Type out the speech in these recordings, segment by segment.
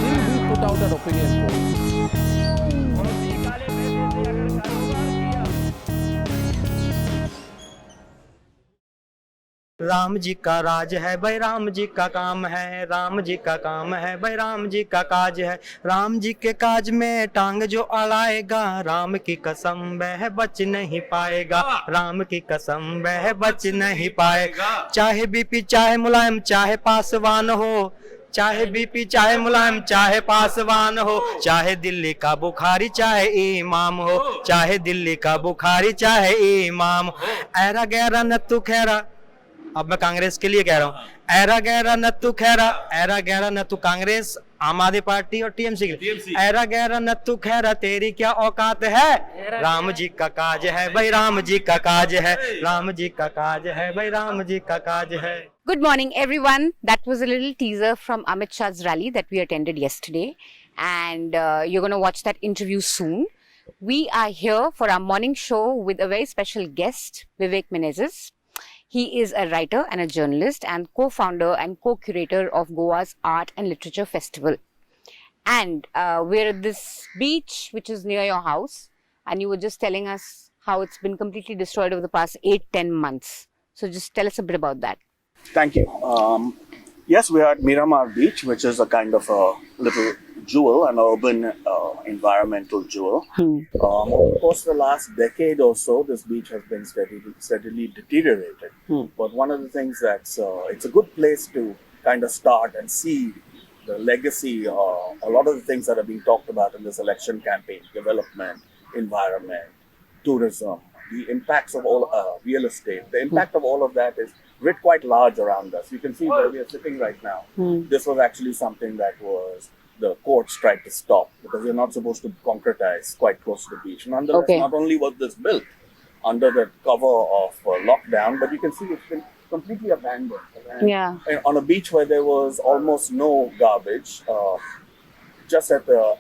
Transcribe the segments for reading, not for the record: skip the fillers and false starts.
Will we put out an opinion poll? Ram ji का राज है भाई, राम जी का काम है, राम जी का काम है भाई, राम जी का काज है। राम जी के काज में टांग जो अड़ाएगा, राम की कसम वह बच नहीं पाएगा, राम की कसम वह बच नहीं पाएगा। चाहे बीपी चाहे मुलायम चाहे पासवान हो, चाहे बीपी चाहे मुलायम चाहे पासवान हो, चाहे दिल्ली का बुखारी चाहे इमाम हो, चाहे दिल्ली का बुखारी चाहे इमाम हो। ऐरा गैरा नत्थु खैरा, अब मैं कांग्रेस के लिए कह रहा हूँ, ऐरा गैरा नत्थु खैरा, ऐरा गैरा नत्थु कांग्रेस, आम आदमी पार्टी और टीएमसी के लिए। ऐरा गैरा नत्थु खैरा तेरी क्या औकात है, राम जी का काज है भाई, राम जी का काज है, राम जी का काज है भाई, राम जी का काज है। Good morning, everyone. That was a little teaser from Amit Shah's rally that we attended yesterday, and you're going to watch that interview soon. We are here for our morning show with a very special guest, Vivek Menezes. He is a writer and a journalist and co-founder and co-curator of Goa's Art and Literature Festival. And we're at this beach which is near your house, and you were just telling us how it's been completely destroyed over the past 8-10 months. So just tell us a bit about that. Thank you. Yes, we are at Miramar Beach, which is a kind of a little jewel, an urban environmental jewel. Of course, the last decade or so, this beach has been steadily deteriorated. But one of the things that's, it's a good place to kind of start and see the legacy, a lot of the things that are being talked about in this election campaign, development, environment, tourism, the impacts of all real estate. The impact of all of that is writ quite large around us. You can see where we are sitting right now. This was actually something that was the courts tried to stop because you're not supposed to concretize quite close to the beach. Nonetheless, not only was this built under the cover of lockdown, but you can see it's been completely abandoned. And on a beach where there was almost no garbage, just at the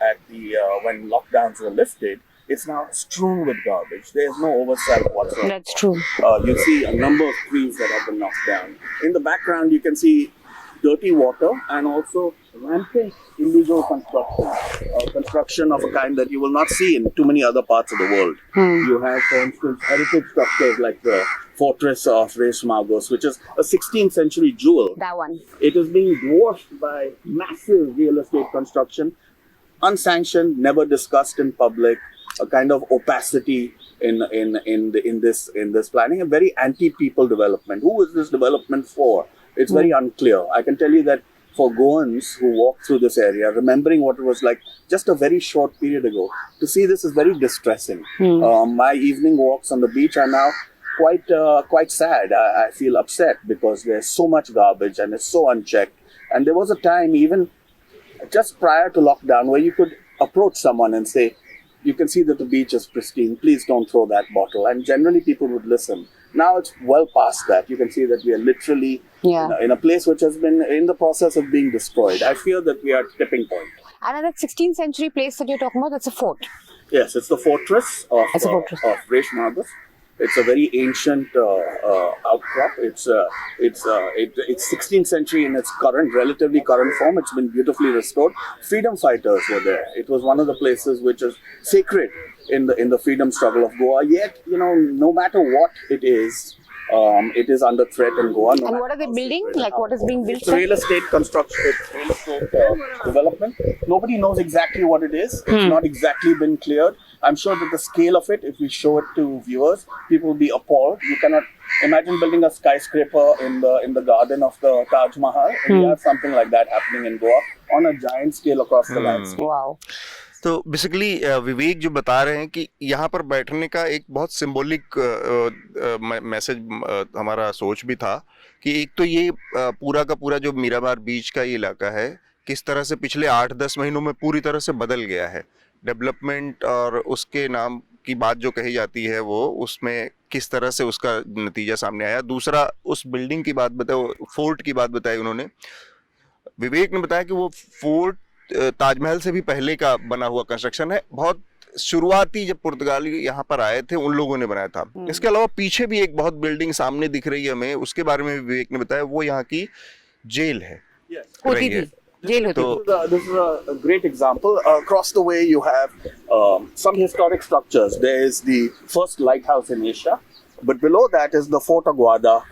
when lockdowns were lifted, it's now strewn with garbage. There's no oversight whatsoever. That's true. You see a number of trees that have been knocked down. In the background, you can see dirty water and also rampant illegal construction of a kind that you will not see in too many other parts of the world. You have, for instance, heritage structures like the fortress of Reis-Magos, which is a 16th century jewel. That one. It is being dwarfed by massive real estate construction, unsanctioned, never discussed in public. A kind of opacity in this planning, a very anti-people development. Who is this development for? It's very unclear. I can tell you that for Goans who walk through this area, remembering what it was like just a very short period ago, to see this is very distressing. My evening walks on the beach are now quite sad. I feel upset because there's so much garbage and it's so unchecked. And there was a time, even just prior to lockdown, where you could approach someone and say, you can see that the beach is pristine, please don't throw that bottle. And generally people would listen. Now it's well past that. You can see that we are literally in a place which has been in the process of being destroyed. I fear that we are at tipping point. And that 16th century place that you're talking about, that's a fort. Yes, it's the fortress of Reis-Magos. It's a very ancient outcrop. It's 16th century in its relatively current form. It's been beautifully restored. Freedom fighters were there. It was one of the places which is sacred in the freedom struggle of Goa. Yet, no matter what it is under threat in Goa. And what are they building? Like what is being built? It's real estate construction, real estate development. Nobody knows exactly what it is. It's not exactly been cleared. I'm sure that the scale of it, if we show it to viewers, people will be appalled. You cannot imagine building a skyscraper in the garden of the Taj Mahal. We have something like that happening in Goa on a giant scale across the landscape. Wow. तो basically विवेक जो बता रहे हैं कि यहाँ पर बैठने का एक बहुत सिंबॉलिक मैसेज हमारा सोच भी था कि एक तो ये पूरा का पूरा जो मीरामार बीच का ये इलाका है किस तरह से पिछले 8-10 महीनों में पूरी तरह से बदल गया है। डेवलपमेंट और उसके नाम की बात जो कही जाती है वो उसमें किस तरह से उसका नतीजा सामने आया। दूसरा उस बिल्डिंग की बात बताओ, फोर्ट की बात बताई उन्होंने। विवेक ने बताया कि वो फोर्ट ताजमहल से भी पहले का बना हुआ कंस्ट्रक्शन है। बहुत शुरुआती जब पुर्तगाली यहाँ पर आए थे उन लोगों ने बनाया था। इसके अलावा पीछे भी एक बहुत बिल्डिंग सामने दिख रही है हमें, उसके बारे में विवेक ने बताया वो यहाँ की जेल है। होती रही है। थी, जेल होती तो थी. This is a great example. Across the way, you have some historic structures. There is the first lighthouse in Asia, but below that is the Fort Aguada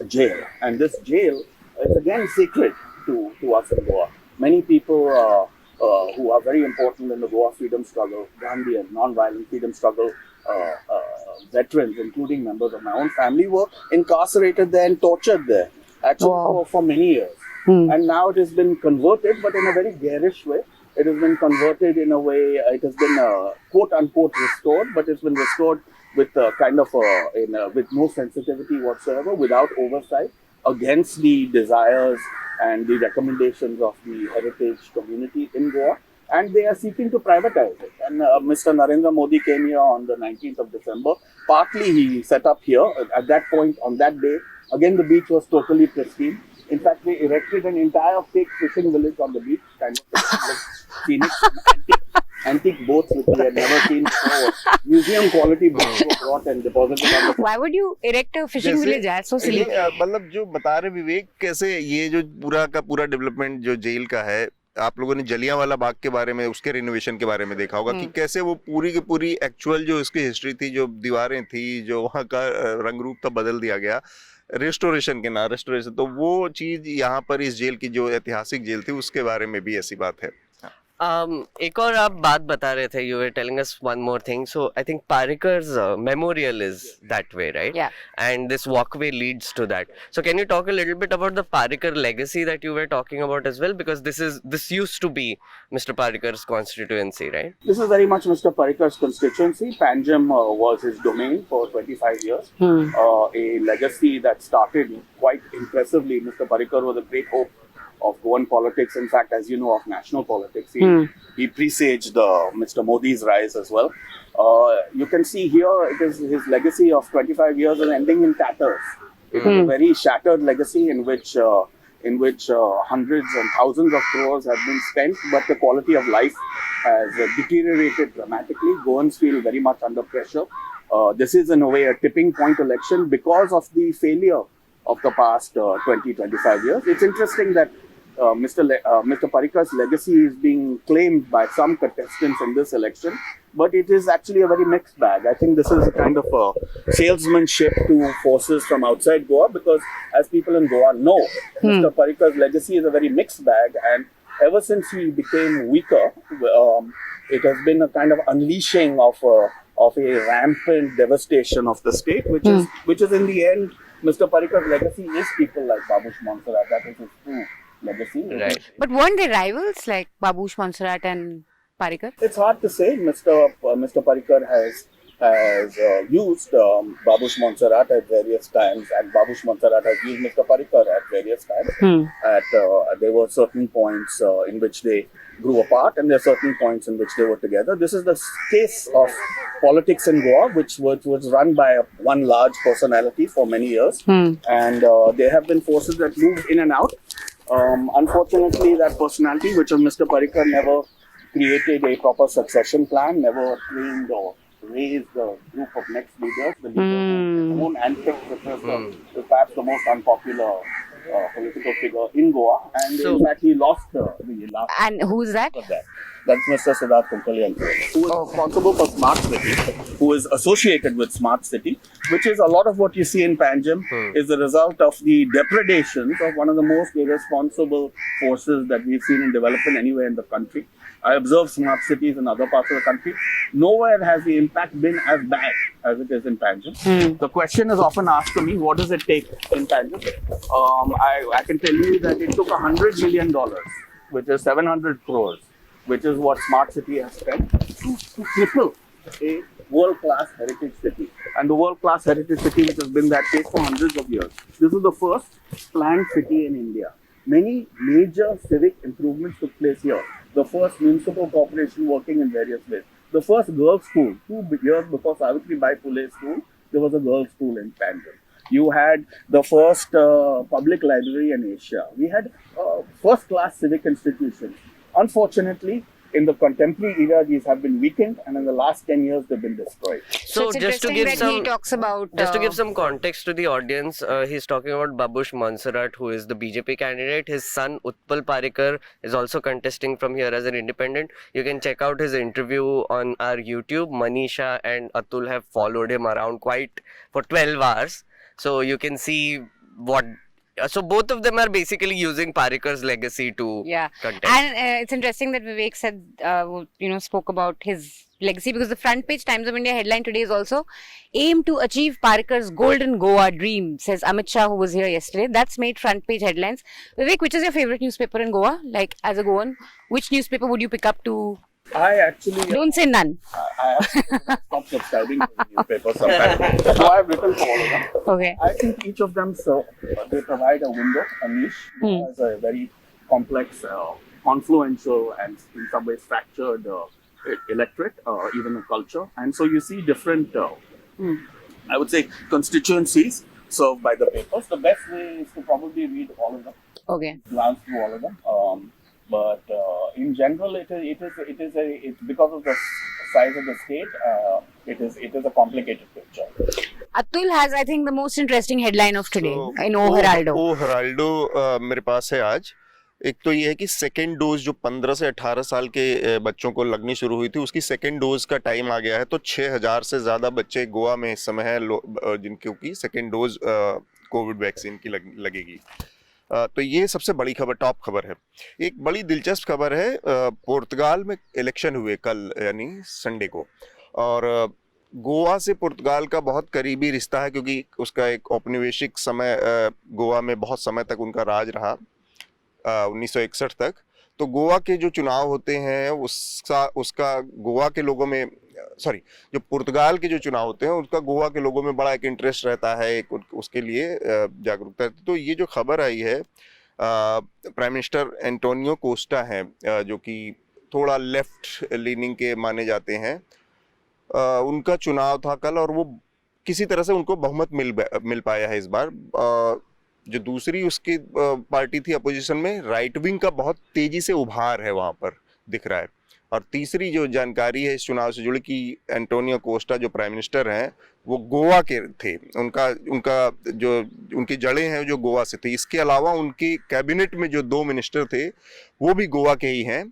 jail. And this jail is again sacred to us in Goa. Many people who are very important in the Goa freedom struggle, Gandhian, non-violent freedom struggle veterans, including members of my own family, were incarcerated there and tortured there, actually Wow. for many years. And now it has been converted, but in a very garish way. It has been converted in a way, it has been quote unquote restored, but it's been restored with with no sensitivity whatsoever, without oversight, against the desires and the recommendations of the heritage community in Goa. And they are seeking to privatize it. And Mr. Narendra Modi came here on the 19th of December. Partly he set up here. At that point, on that day, again the beach was totally pristine. In fact, they erected an entire fake fishing village on the beach, kind of like scenic, antique boats which we had never seen before. Museum quality boats were brought and deposited on the. Why would you erect a fishing जैसे village? That's so silly. ये, मतलब जो बता रहे विवेक, कैसे ये जो पूरा का पूरा डेवलपमेंट जो जेल का है, आप लोगों ने जलियांवाला बाग के बारे में, उसके रिनोवेशन के बारे में देखा होगा कि कैसे वो पूरी की पूरी एक्चुअल जो इसकी हिस्ट्री थी, जो दीवारें थी, जो वहाँ का रंग रूप था, बदल दिया गया रेस्टोरेशन के ना रेस्टोरेशन. तो वो चीज यहाँ पर इस जेल की जो ऐतिहासिक जेल थी उसके बारे में भी ऐसी बात है. एक और आप बात बता रहे थे, you were telling us one more thing. So I think Parrikar's memorial is that way, right? Yeah. And this walkway leads to that. So can you talk a little bit about the Parrikar legacy that you were talking about as well? Because this used to be Mr. Parrikar's constituency, right? This is very much Mr. Parrikar's constituency. Panjim was his domain for 25 years. A legacy that started quite impressively. Mr. Parrikar was a great hope of Goan politics, in fact, as you know, of national politics. He presaged Mr. Modi's rise as well. You can see here, it is his legacy of 25 years is ending in tatters. It is a very shattered legacy in which hundreds and thousands of crores have been spent, but the quality of life has deteriorated dramatically. Goans feel very much under pressure. This is in a way a tipping point election because of the failure of the past 20-25 years. It's interesting that Mr. Parrikar's legacy is being claimed by some contestants in this election, but it is actually a very mixed bag. I think this is a kind of a salesmanship to forces from outside Goa, because as people in Goa know, Mr. Parrikar's legacy is a very mixed bag, and ever since he became weaker, it has been a kind of unleashing of a rampant devastation of the state, which is in the end, Mr. Parrikar's legacy is people like Babush Montserrat. That is his true legacy. Right. But weren't they rivals like Babush Montserrat and Parrikar? It's hard to say. Mr. Parrikar has used Babush Montserrat at various times, and Babush Montserrat has used Mr. Parrikar at various times. There were certain points in which they grew apart, and there are certain points in which they were together. This is the case of politics in Goa, which was run by one large personality for many years, and there have been forces that moved in and out. Unfortunately, that personality, which was Mr. Parrikar, never created a proper succession plan, never trained or raised the group of next leaders. The leader his own antics, which was perhaps the most unpopular political figure in Goa, and in fact he lost the last. And who's that? That's Mr. Siddharth Kunkalian, who is responsible for Smart City, who is associated with Smart City, which is a lot of what you see in Panjim is the result of the depredations of one of the most irresponsible forces that we've seen in development anywhere in the country. I observe smart cities in other parts of the country. Nowhere has the impact been as bad as it is in Panjim. The question is often asked to me, what does it take in Panjim? I can tell you that it took $100 million, which is 700 crores, which is what Smart City has spent, to cripple a world-class heritage city. And the world-class heritage city, which has been that case for hundreds of years. This is the first planned city in India. Many major civic improvements took place here. The first municipal corporation working in various ways. The first girls' school, 2 years before Savitribai Phule School, there was a girls' school in Panjim. You had the first public library in Asia. We had first-class civic institutions. Unfortunately, in the contemporary era, these have been weakened, and in the last 10 years, they've been destroyed. So it's just to interesting give that some he talks about just to give some context to the audience, he's talking about Babush Monserrat, who is the BJP candidate. His son Utpal Parrikar is also contesting from here as an independent. You can check out his interview on our YouTube. Manisha and Atul have followed him around quite for 12 hours, so you can see what. So both of them are basically using Parrikar's legacy to contest. And it's interesting that Vivek said, spoke about his legacy, because the front page Times of India headline today is also aim to achieve Parrikar's golden Goa dream, says Amit Shah, who was here yesterday. That's made front page headlines. Vivek, which is your favorite newspaper in Goa? Like, as a Goan, which newspaper would you pick up to? I actually Don't say none. I have stopped subscribing to the newspaper sometimes. So I have written for all of them. Okay. I think each of them, so they provide a window, a niche, as a very complex, confluential, and in some ways fractured electorate, even a culture. And so you see different, I would say, constituencies served by the papers. The best way is to probably read all of them. Okay. Glance through all of them. But in general, it's because of the size of the state. It is a complicated picture. Atul has, I think, the most interesting headline of today in O Heraldo. O Heraldo मेरे पास है आज. एक तो ये है कि second dose जो 15 से 18 साल के बच्चों को लगनी शुरू हुई थी, उसकी सेकेंड डोज का टाइम आ गया है. तो 6000 से ज़्यादा बच्चे गोवा में इस समय है जिनको की सेकेंड डोज कोविड वैक्सीन की लगेगी. तो ये सबसे बड़ी खबर, टॉप खबर है. एक बड़ी दिलचस्प खबर है, पुर्तगाल में इलेक्शन हुए कल, यानी संडे को, और गोवा से पुर्तगाल का बहुत करीबी रिश्ता है, क्योंकि उसका एक औपनिवेशिक समय गोवा में बहुत समय तक उनका राज रहा, 1961 तक. तो गोवा के जो चुनाव होते हैं उसका गोवा के लोगों में, सॉरी, जो पुर्तगाल के जो चुनाव होते हैं उसका गोवा के लोगों में बड़ा एक इंटरेस्ट रहता है, एक उसके लिए जागरूकता. तो ये जो खबर आई है, प्राइम मिनिस्टर एंटोनियो कोस्टा हैं, जो कि थोड़ा लेफ्ट लीनिंग के माने जाते हैं, उनका चुनाव था कल, और वो किसी तरह से उनको बहुमत मिल पाया है इस बार. जो दूसरी उसकी पार्टी थी अपोजिशन में, राइट विंग का बहुत तेजी से उभार है वहाँ पर दिख रहा है. और तीसरी जो जानकारी है इस चुनाव से जुड़ी कि एंटोनियो कोस्टा जो प्राइम मिनिस्टर हैं वो गोवा के थे, उनका जो उनकी जड़ें हैं जो गोवा से थी. इसके अलावा उनके कैबिनेट में जो 2 मिनिस्टर थे वो भी गोवा के ही हैं.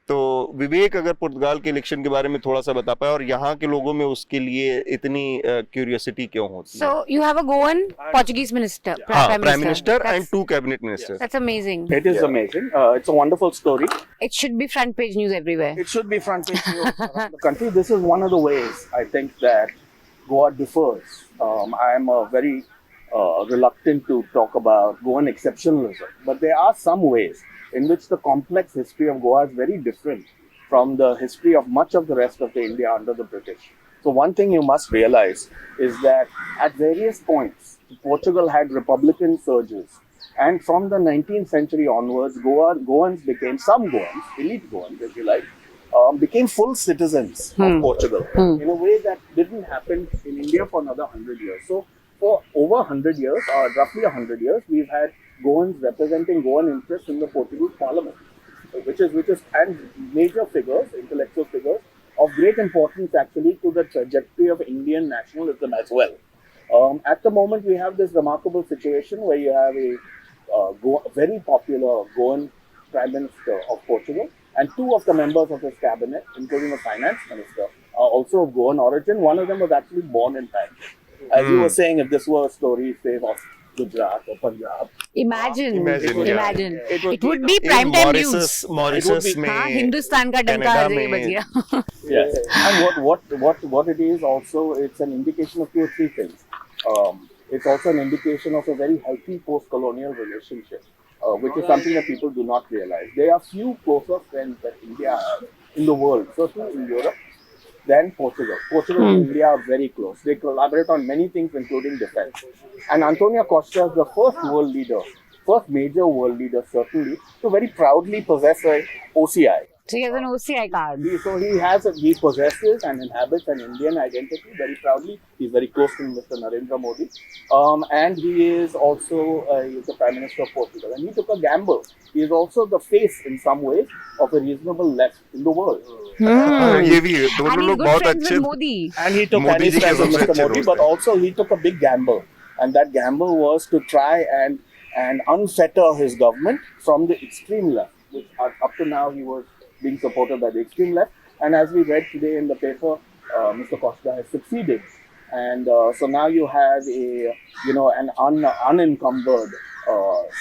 तो विवेक अगर पुर्तगाल के इलेक्शन के बारे में थोड़ा सा बता पाए, और यहाँ के लोगों में उसके लिए इतनी क्यूरियोसिटी क्यों होती है. So you have a Goan Portuguese minister, prime minister and 2 cabinet ministers. That's amazing. It is amazing. It's a wonderful story. It should be front page news everywhere. It should be front page news around the country. This is one of the ways I think that Goa differs. I am very reluctant to talk about Goan exceptionalism, but there are some ways in which the complex history of Goa is very different from the history of much of the rest of the India under the British. So one thing you must realize is that at various points, Portugal had republican surges. And from the 19th century onwards, Goans became, some Goans, elite Goans if you like, became full citizens of Portugal in a way that didn't happen in India for another 100 years. So for over 100 years, or roughly 100 years, we've had Goans representing Goan interests in the Portuguese parliament, which is and major figures, intellectual figures of great importance actually to the trajectory of Indian nationalism as well. At the moment, we have this remarkable situation where you have a very popular Goan Prime Minister of Portugal, and 2 of the members of his cabinet, including the finance minister, are also of Goan origin. One of them was actually born in Paris. As you were saying, if this were a story, say, of Gujarat or Punjab. Imagine. It would be in prime time news. Mauritius में, Hindustan का डंका आज ही बज गया. Yes. And what it is also, it's an indication of 2 or 3 things. It's also an indication of a very healthy post-colonial relationship, which is something that people do not realize. There are few closer friends that India has in the world, certainly in Europe, than Portugal. Portugal and India are very close. They collaborate on many things, including defense. And Antonio Costa is the first major world leader, certainly, to very proudly possess a OCI, So he has an OCI card. He possesses and inhabits an Indian identity very proudly. He's very close to Mr. Narendra Modi, and he is also he's the Prime Minister of Portugal. And he took a gamble. He is also the face, in some ways, of a reasonable left in the world. ये भी है, दोनों And he's लोग good बहुत friends अच्छे with Modi. And he took Modi ji friends के with सबसे Mr. अच्छे Modi, दोस्त but हैं। also he took a big gamble, and that gamble was to try and unfetter his government from the extreme left, which up to now he was being supported by the extreme left. And as we read today in the paper, Mr. Costa has succeeded, and so now you have an unencumbered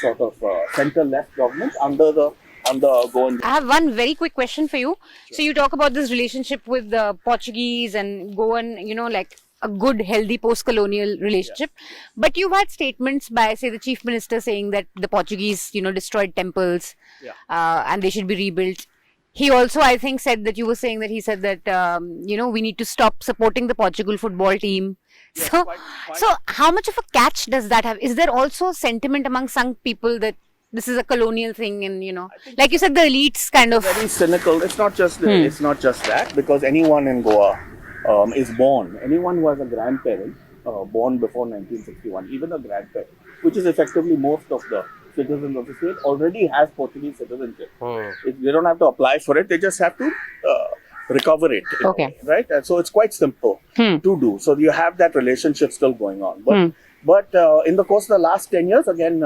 sort of centre-left government under Goan. I have one very quick question for you. So you talk about this relationship with the Portuguese and Goan, like a good, healthy post-colonial relationship. But you've had statements by, say, the chief minister saying that the Portuguese, destroyed temples and they should be rebuilt. He also, I think, said that he said that, we need to stop supporting the Portugal football team. Yes, so, quite. so how much of a catch does that have? Is there also sentiment among some people that this is a colonial thing, and like you said, the elites kind of Very cynical. It's not just that, because anyone in Goa is born. Anyone who has a grandparent born before 1961, even a grandparent, which is effectively most of the citizens of the state, already has Portuguese citizenship. They don't have to apply for it; they just have to recover it. Okay. Right? And so it's quite simple to do. So you have that relationship still going on. But in the course of the last 10 years, again,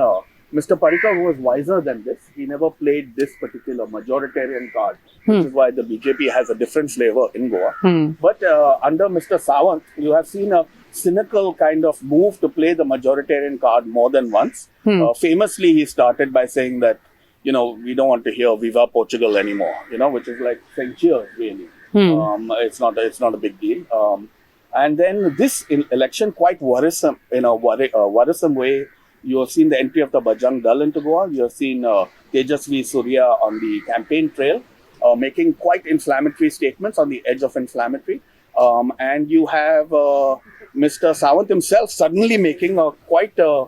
Mr. Parrikar, who was wiser than this, he never played this particular majoritarian card, which is why the BJP has a different flavor in Goa. But under Mr. Sawant, you have seen a cynical kind of move to play the majoritarian card more than once. Famously, he started by saying that, we don't want to hear Viva Portugal anymore, which is like saying cheers, really. It's not a big deal. And then this election, quite worrisome, in a worrisome way. You have seen the entry of the Bajrang Dal into Goa. You have seen Tejasvi Surya on the campaign trail, making quite inflammatory statements on the edge of inflammatory. And you have Mr. Sawant himself suddenly making a quite, the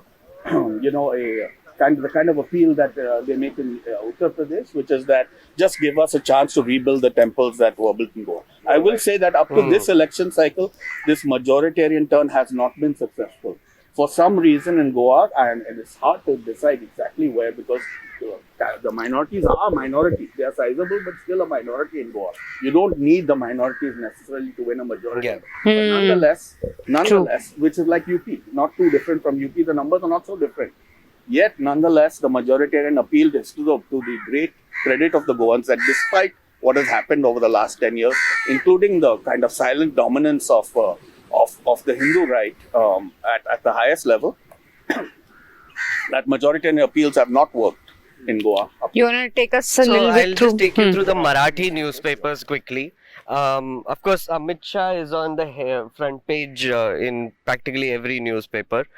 kind of appeal that they make in Uttar Pradesh, which is that just give us a chance to rebuild the temples that were built in Goa. I will say that up to this election cycle, this majoritarian turn has not been successful. For some reason in Goa, and it's hard to decide exactly where, because the minorities are minorities. They are sizable, but still a minority in Goa. You don't need the minorities necessarily to win a majority. Yeah. But nonetheless, which is like UP, not too different from UP, the numbers are not so different. Yet, nonetheless, the majoritarian appeal is to the great credit of the Goans that despite what has happened over the last 10 years, including the kind of silent dominance of the Hindu right at the highest level, that majoritarian appeals have not worked in Goa. You want to take us a So little I'll bit through? just take you through the Marathi newspapers quickly. Of course, Amit Shah is on the front page in practically every newspaper.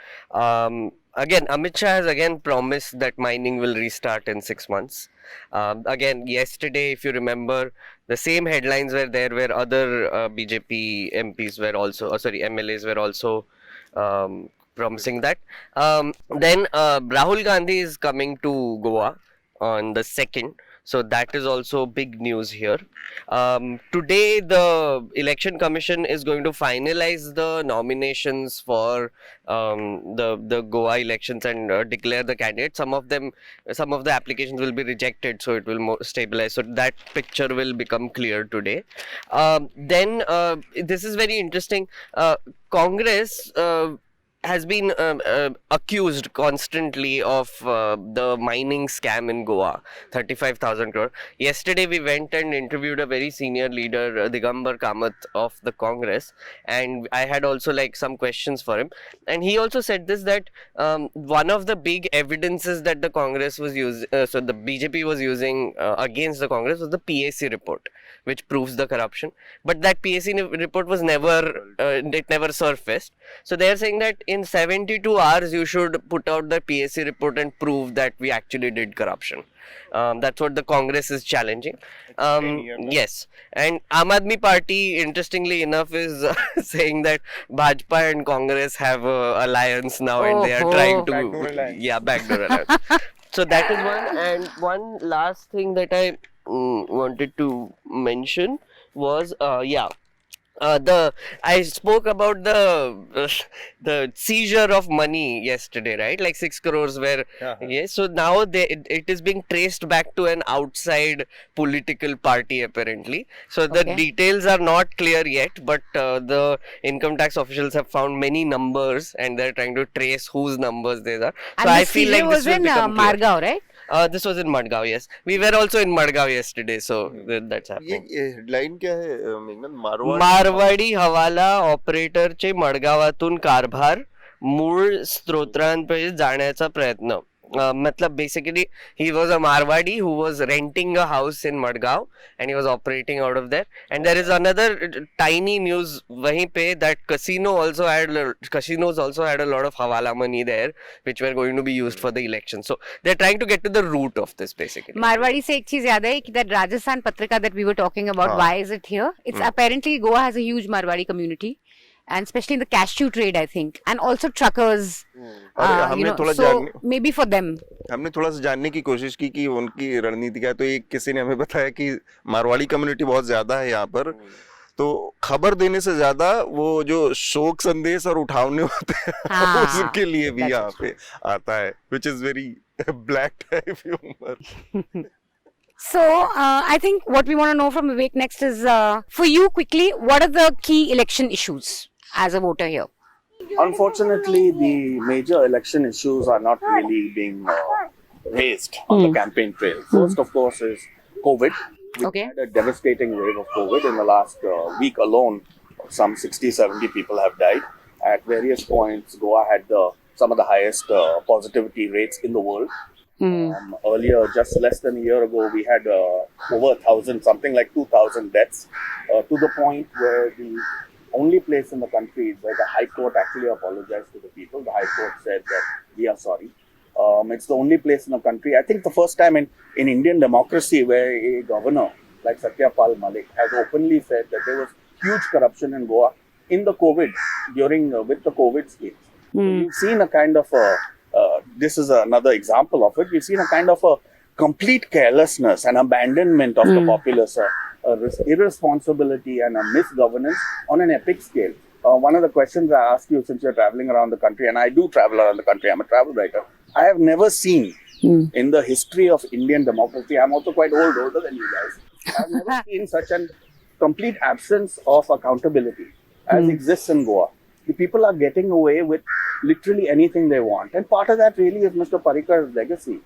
Again, Amit Shah has again promised that mining will restart in 6 months. Again, yesterday, if you remember, the same headlines were there where other BJP MPs were also, MLAs were also promising that. Then Rahul Gandhi is coming to Goa on the 2nd. So that is also big news here. Today, the Election Commission is going to finalize the nominations for the Goa elections and declare the candidates. Some of the applications will be rejected, so it will stabilize. So that picture will become clear today. Then this is very interesting. Congress has been accused constantly of the mining scam in Goa, 35,000 crore. Yesterday we went and interviewed a very senior leader, Digambar Kamath of the Congress, and I had also some questions for him. And he also said this, that one of the big evidences that the Congress was using, so the BJP was using against the Congress, was the PAC report, which proves the corruption. But that PAC report was it never surfaced. So they are saying that in 72 hours you should put out the PAC report and prove that we actually did corruption. That's what the Congress is challenging. Yes. And Aam Aadmi Party, interestingly enough, is saying that Bhajpa and Congress have an alliance now, and they are trying to... Backdoor alliance. Yeah, backdoor alliance. So that is one. And one last thing that I wanted to mention was I spoke about the seizure of money yesterday, right? Like 6 crores where yes. So now it is being traced back to an outside political party apparently. So the details are not clear yet, but the income tax officials have found many numbers and they're trying to trace whose numbers these are. And So the I feel seizure like this was will in become clear. Margao, right? This was in Madgaon, yes. We were also in Madgaon yesterday, so that's happening. ये headline क्या है मेघनाथ? मारवाडी हवाला ऑपरेटरचे मडगावातून कारभार मूळ स्त्रोतांपर्यंत जाण्याचा प्रयत्न. मतलब basically he was a Marwadi who was renting a house in Madgaon and he was operating out of there. And there is another tiny news वहीं पे that casinos also had a lot of hawala money there which were going to be used for the election. So they're trying to get to the root of this basically. Marwadi से एक चीज याद है कि that Rajasthan Patrika that we were talking about, why is it here? It's apparently Goa has a huge Marwadi community. And especially in the cashew trade, I think, and also truckers. So maybe for them. हमने थोड़ा सा जानने की कोशिश की कि उनकी रणनीति क्या है. तो एक किसी ने हमें बताया कि मारवाड़ी कम्युनिटी बहुत ज्यादा है यहाँ पर. तो खबर देने से ज्यादा वो जो शोक संदेश और उठावने होते हैं उसके लिए भी यहाँ पे आता है, which is very black type humor. So, I think what we want to know from Vivek next is, for you quickly, what are the key election issues as a voter here? Unfortunately, the major election issues are not really being raised on the campaign trail. First, of course, is COVID. We had a devastating wave of COVID. In the last week alone, some 60-70 people have died. At various points, Goa had some of the highest positivity rates in the world. Earlier, just less than a year ago, we had over 1,000, something like 2,000 deaths, to the point where the only place in the country where the High Court actually apologized to the people. The High Court said that we are sorry. It's the only place in the country, I think the first time in Indian democracy, where a governor like Satyapal Malik has openly said that there was huge corruption in Goa in the COVID, with the COVID schemes. So you've seen a kind of this is another example of it. We've seen a kind of a complete carelessness and abandonment of the populace, irresponsibility and a misgovernance on an epic scale. One of the questions I ask you, since you're traveling around the country, and I do travel around the country, I'm a travel writer, I have never seen in the history of Indian democracy, I'm also quite older than you guys, I've never seen such a complete absence of accountability as exists in Goa. The people are getting away with literally anything they want. And part of that really is Mr. Parrikar's legacy.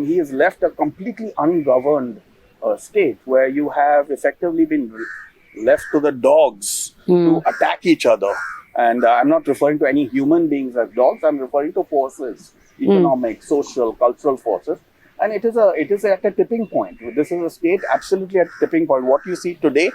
He has left a completely ungoverned state where you have effectively been left to the dogs to attack each other. And I'm not referring to any human beings as dogs, I'm referring to forces, economic, social, cultural forces. And it is at a tipping point. This is a state absolutely at a tipping point. What you see today,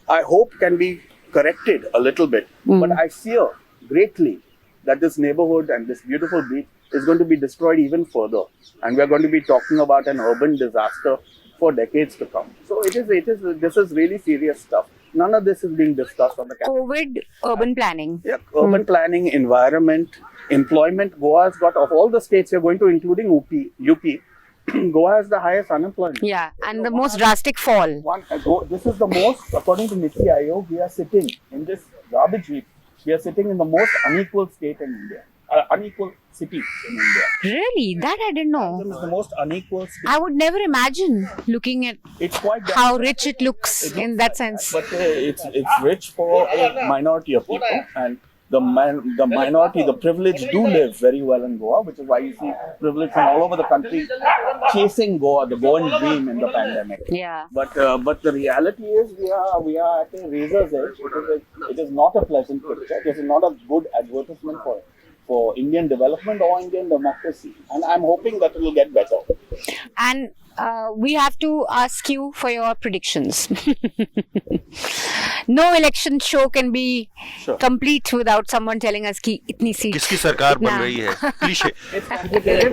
I hope can be corrected a little bit. But I fear greatly that this neighborhood and this beautiful beach is going to be destroyed even further. And we are going to be talking about an urban disaster for decades to come. So this is really serious stuff. None of this is being discussed on the campus. COVID, urban planning. Yeah, urban planning, environment, employment. Goa has got, of all the states you're going to, including UP, Goa has the highest unemployment. Yeah, and the most drastic fall. This is the most, according to Niti Aayog, we are sitting in this garbage heap. We are sitting in the most unequal state in India. Unequal city in India. Really? That I didn't know. This is the most unequal city. I would never imagine looking at how rich it looks in that sense. But it's rich for a minority of people, and the minority, the privileged, do live very well in Goa, which is why you see privilege from all over the country chasing Goa, the Goan dream in the pandemic. Yeah. But the reality is we are at a razor's edge. It is not a pleasant picture. It is not a good advertisement for Indian development or Indian democracy. And I'm hoping that it will get better. And we have to ask you for your predictions. No election show can be complete without someone telling us कि इतनी seat किसकी सरकार बन रही है. Cliche.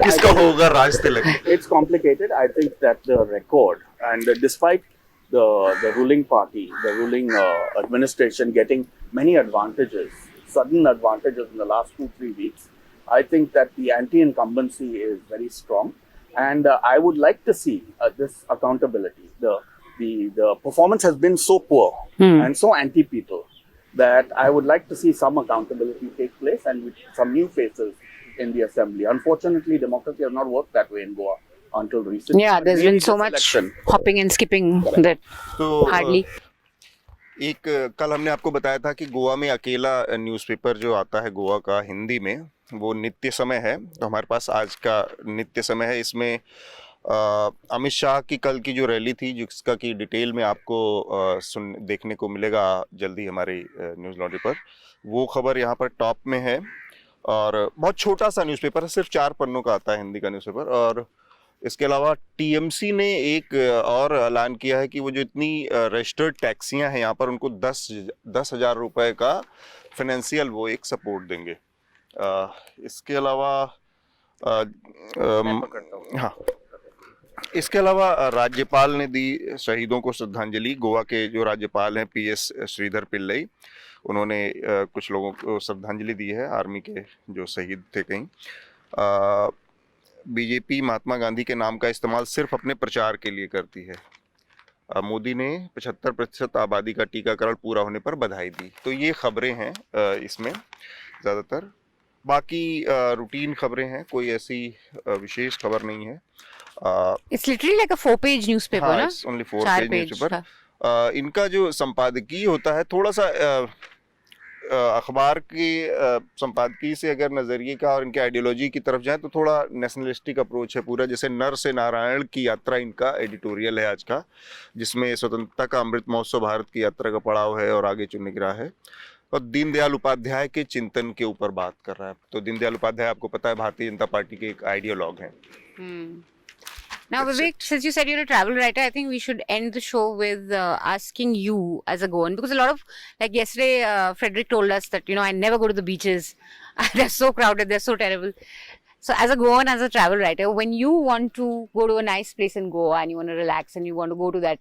किसका होगा Raj Tilak. It's complicated. I think that the record, and despite the ruling party, the ruling administration getting many advantages, sudden advantages in the last 2-3 weeks, I think that the anti-incumbency is very strong. And I would like to see this accountability. The performance has been so poor and so anti-people that I would like to see some accountability take place and with some new faces in the assembly. Unfortunately, democracy has not worked that way in Goa until recently. Yeah, But there's maybe been so this much election- hopping and skipping that तो hardly. एक कल हमने आपको बताया था कि गोवा में अकेला न्यूज़पेपर जो आता है गोवा का हिंदी में वो नित्य समय है। तो हमारे पास आज का नित्य समय है। इसमें अमित शाह की कल की जो रैली थी जिसका कि डिटेल में आपको देखने को मिलेगा जल्दी हमारी न्यूज़ लॉन्ड्री पर, वो खबर यहाँ पर टॉप में है। और बहुत छोटा सा न्यूज़पेपर है, सिर्फ 4 पन्नों का आता है हिंदी का न्यूज़पेपर। और इसके अलावा टीएमसी ने एक और ऐलान किया है कि वो जो इतनी रजिस्टर्ड टैक्सियां हैं यहाँ पर उनको 10,000 रुपए का फाइनेंशियल वो एक सपोर्ट देंगे। इसके अलावा हाँ, इसके अलावा राज्यपाल ने दी शहीदों को श्रद्धांजलि। गोवा के जो राज्यपाल हैं पीएस श्रीधर पिल्लई, उन्होंने कुछ लोगों को श्रद्धांजलि दी है, आर्मी के जो शहीद थे कहीं। बीजेपी महात्मा गांधी के नाम का इस्तेमाल सिर्फ अपने प्रचार के लिए करती है। मोदी ने 75% आबादी का टीकाकरण पूरा होने पर बधाई दी। तो ये खबरें हैं इसमें ज़्यादातर। बाकी रूटीन खबरें हैं, कोई ऐसी विशेष खबर नहीं है। It's literally like a 4-page newspaper, हाँ, ना? it's only 4-page newspaper. इनका जो संपादकीय होता है थोड़ा सा अखबार की संपादकीय से अगर नज़रिए का और इनके आइडियोलॉजी की तरफ जाए तो थोड़ा नेशनलिस्टिक अप्रोच है पूरा। जैसे नर से नारायण की यात्रा इनका एडिटोरियल है आज का, जिसमें स्वतंत्रता का अमृत महोत्सव भारत की यात्रा का पड़ाव है और आगे चुनने की राह है। और दीनदयाल उपाध्याय के चिंतन के ऊपर बात कर रहा है। तो दीनदयाल उपाध्याय आपको पता है भारतीय जनता पार्टी के एक आइडियोलॉग हैं। Now, Vivek, since you said you're a travel writer, I think we should end the show with asking you as a Goan, because a lot of, like yesterday, Frederick told us that, I never go to the beaches. They're so crowded, they're so terrible. So as a Goan, as a travel writer, when you want to go to a nice place in Goa and you want to relax and you want to go to that,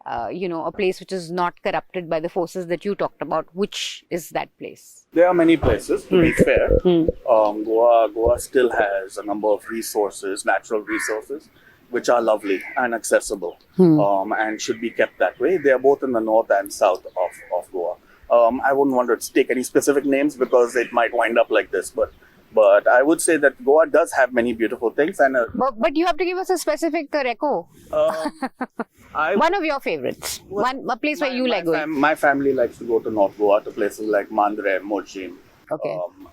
a place which is not corrupted by the forces that you talked about, which is that place? There are many places, to be fair. Goa still has a number of resources, natural resources, which are lovely and accessible and should be kept that way. They are both in the north and south of Goa. I wouldn't want to take any specific names because it might wind up like this, but I would say that Goa does have many beautiful things. And But you have to give us a specific reco. One of your favorites. A place where you like going. My family likes to go to North Goa, to places like Mandre, Mochin,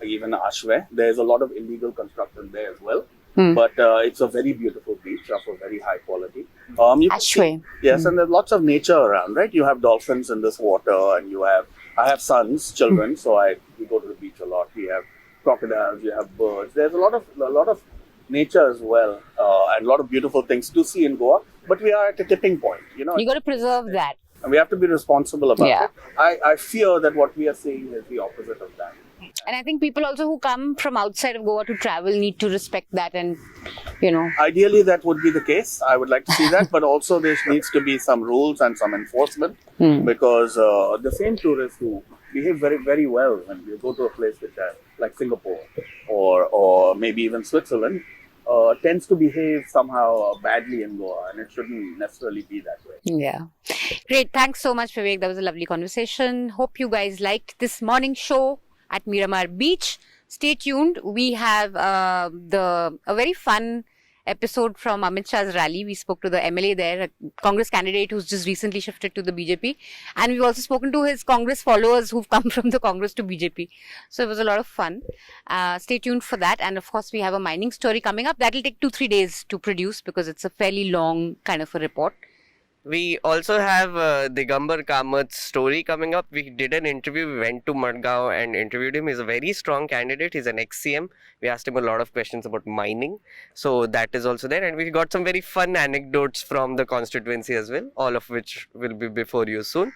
even Ashwe. There's a lot of illegal construction there as well. But it's a very beautiful beach of a very high quality. Ashwe. Yes, and there's lots of nature around, right? You have dolphins in this water, and I have sons, children, so we go to the beach a lot. We have crocodiles, you have birds. There's a lot of nature as well, and a lot of beautiful things to see in Goa. But we are at a tipping point, You got to preserve that. And we have to be responsible about it. I fear that what we are seeing is the opposite of that. And I think people also who come from outside of Goa to travel need to respect that and, Ideally, that would be the case. I would like to see that. But also there needs to be some rules and some enforcement because the same tourists who behave very, very well when you go to a place like Singapore or maybe even Switzerland tends to behave somehow badly in Goa, and it shouldn't necessarily be that way. Yeah. Great. Thanks so much, Vivek. That was a lovely conversation. Hope you guys liked this morning show at Miramar Beach. Stay tuned. We have a very fun episode from Amit Shah's rally. We spoke to the MLA there, a Congress candidate who's just recently shifted to the BJP. And we've also spoken to his Congress followers who've come from the Congress to BJP. So it was a lot of fun. Stay tuned for that. And of course, we have a mining story coming up. That'll take 2-3 days to produce because it's a fairly long kind of a report. We also have Digambar Kamat's story coming up. We did an interview. We went to Madgaon and interviewed him. He's a very strong candidate. He's an ex-CM. We asked him a lot of questions about mining. So that is also there. And we got some very fun anecdotes from the constituency as well, all of which will be before you soon.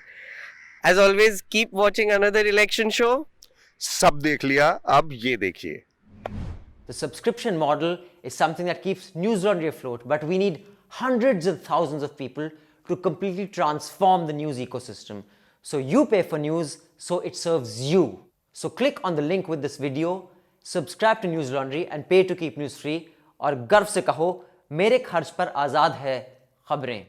As always, keep watching another election show. सब देख लिया, अब ये देखिए. The subscription model is something that keeps newslaundry afloat, but we need hundreds of thousands of people to completely transform the news ecosystem. So you pay for news, so it serves you. So click on the link with this video, subscribe to News Laundry and pay to keep news free, और गर्व से कहो मेरे खर्च पर आज़ाद है खबरें।